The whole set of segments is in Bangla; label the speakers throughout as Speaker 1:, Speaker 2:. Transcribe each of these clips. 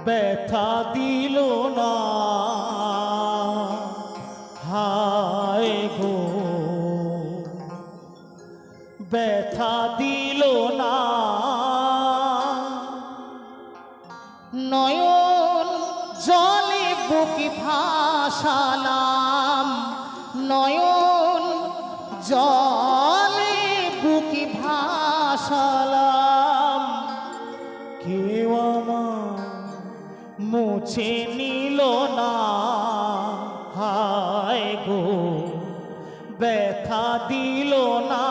Speaker 1: ব্যথা দিল না, হায় গো ব্যথা দিল না। নয়ন জলে বুকে ভাসালাম, নয়ন জলে বুকে ভাসালাম, কেউ আমার মুছে নিল না, হায় গো ব্যথা দিল না।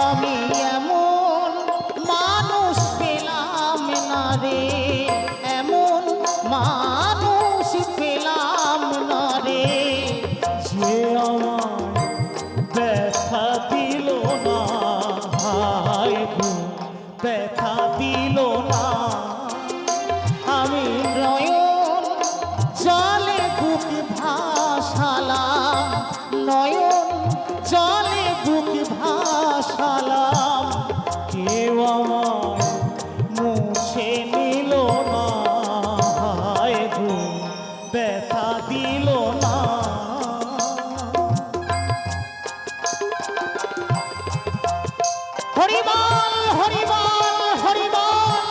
Speaker 1: আমি এমন মানুষ পেলাম না রে, এমন মানুষ পেলাম না রে, যে আমার ব্যথা দিল না, হায় গো ব্যথা দিল না। আমি নয়ন জলে বুক ভাসালাম, নয়ন জলে বুক ভাসালাম, কেউ আমার মুছে নিল না, হায় গো ব্যথা দিল না। হরিবল হরিবল হরিবল,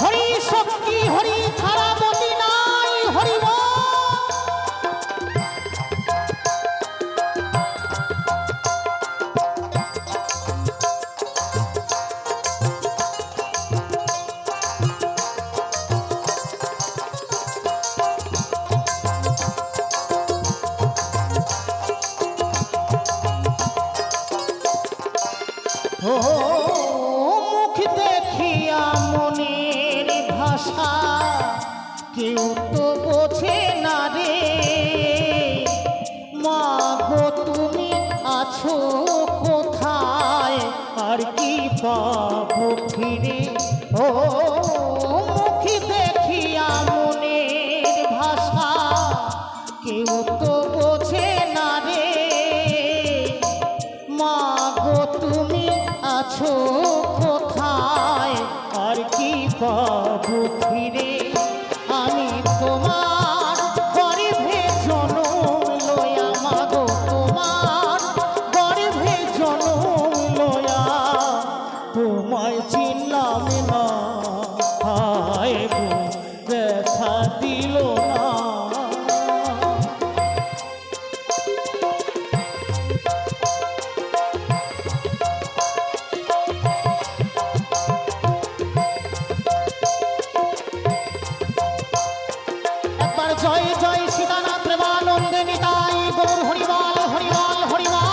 Speaker 1: হরি শক্তি হরি ছাড়া গতি নাই, হরিবল। ও মুখ দেখিয়া মনের ভাষা কেউ তো বোঝে না রে, মা গো তুমি আছো কোথায়, আর কি পাবো ফিরে। ও মুখ দেখিয়া মনের ভাষা কেউ তো বোঝে না রে, মা গো তুমি আছো কোথায়, আর কি পাবো ফিরে। আমি তোমার গর্ভে জনম লয়া, মা গো তোমার গর্ভে জনম লয়া, তোমায় চিনলাম না, হায় গো ব্যথা দিল না। জয় জয় সীতানাথ প্রেমানন্দে নিতাই গৌর, হরিবল হরিবল হরিবল।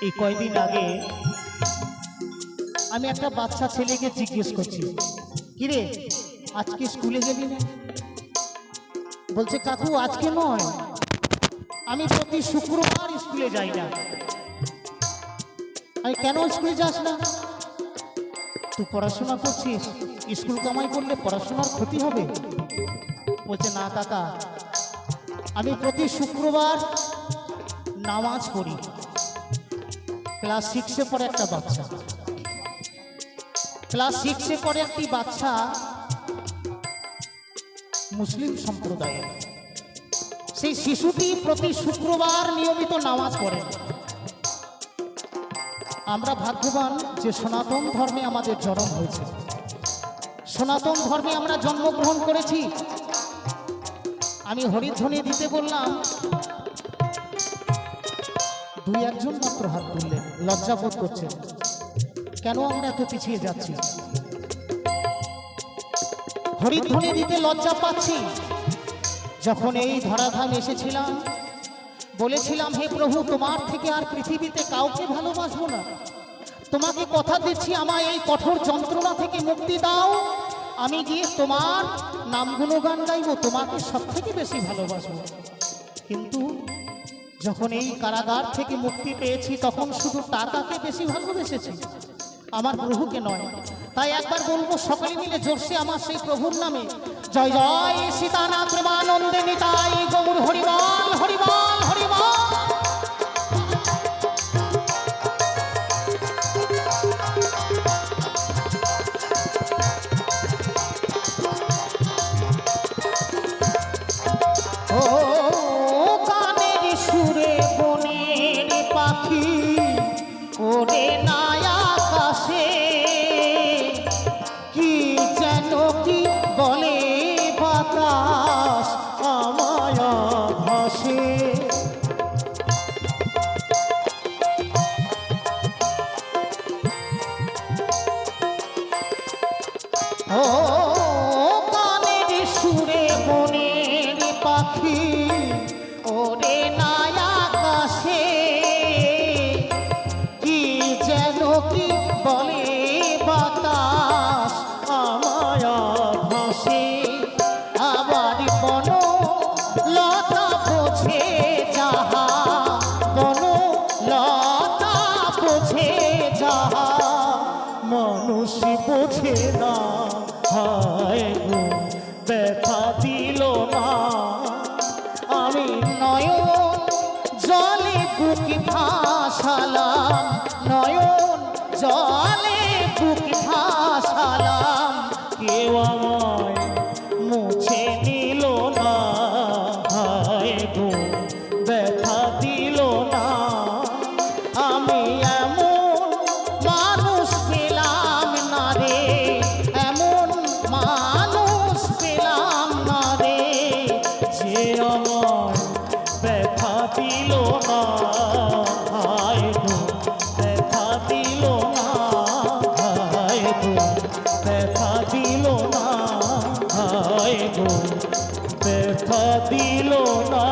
Speaker 1: এই কয়দিন আগে আমি একটা বাচ্চা ছেলেকে জিজ্ঞেস করছি, কিরে আজকে স্কুলে গেলি না? বলছে কাকু আজকে নয়, আমি প্রতি শুক্রবার স্কুলে যাই না। আমি কেন স্কুলে যাস না? তুই পড়াশোনা করছিস, স্কুল কামাই করলে পড়াশোনার ক্ষতি হবে। বলছে না কাকা, আমি প্রতি শুক্রবার নামাজ পড়ি। ক্লাস 6-এ পড়ে একটা বাচ্চা, ক্লাস 6-এ পড়ে একটি বাচ্চা মুসলিম সম্প্রদায়ের। সেই শিশুটি প্রতি শুক্রবার নিয়মিত নামাজ পড়ে। আমরা ভাগ্যবান যে সনাতন ধর্মে আমাদের জন্ম হয়েছে, সনাতন ধর্মে আমরা জন্মগ্রহণ করেছি। আমি হরিধ্বনি দিতে বললাম, 2-1 মাত্র হাত তুললেন, লজ্জা বোধ করছেন। কেন আমরা এত পিছিয়ে যাচ্ছি? হরিধ্বনি দিতে লজ্জা পাচ্ছি। যখন এই ধরাধাম এসেছিলাম বলেছিলাম, হে প্রভু তোমার থেকে আর পৃথিবীতে কাউকে ভালোবাসবো না, তোমাকে কথা দিচ্ছি, আমায় এই কঠোর যন্ত্রণা থেকে মুক্তি দাও। আমি গিয়ে তোমার নাম গুণগান গাইব, তোমাকে সব থেকে বেশি ভালোবাসবো। কিন্তু যখন এই কারাগার থেকে মুক্তি পেয়েছি তখন শুধু টাকাকে বেশি ভালোবেসেছি, আমার প্রভুকে নয়। তাই একবার বলবো সকলে মিলে জোরসে আমার সেই প্রভুর নামে, জয় জয় সীতানাথ প্রেমানন্দে নিতাই গৌর হরিবল হরিবল হরিবল। ও গানের সুরে বনের পাখি ওরে না আকাশে, কি যেন কি বলে বাতাস আমায় ভাসে। ও গানের সুরে বনের পাখি ওরে না আকাশে, কি যেন কি বলে বাতাস আমায় ভাসে। আবার বন লতা বোঝে যাহা, বন লতা বোঝে যাহা, মানুষ বোঝে না। হায় গো ব্যথা দিল না, আমি নয়ন জলে বুক ভাসালাম, নয়ন জলে বুক ভাসালাম, কেউ আমায় মুছে নিল না। হায় গো ব্যথা দিল না, আমি এমন মানুষ পেলাম না রে, এমন মানুষ পেলাম না রে, যে আমার ব্যথা দিল না। হায় গো ব্যথা দিল না, হায় গো ব্যথা দিল না, হায় গো ব্যথা দিল না।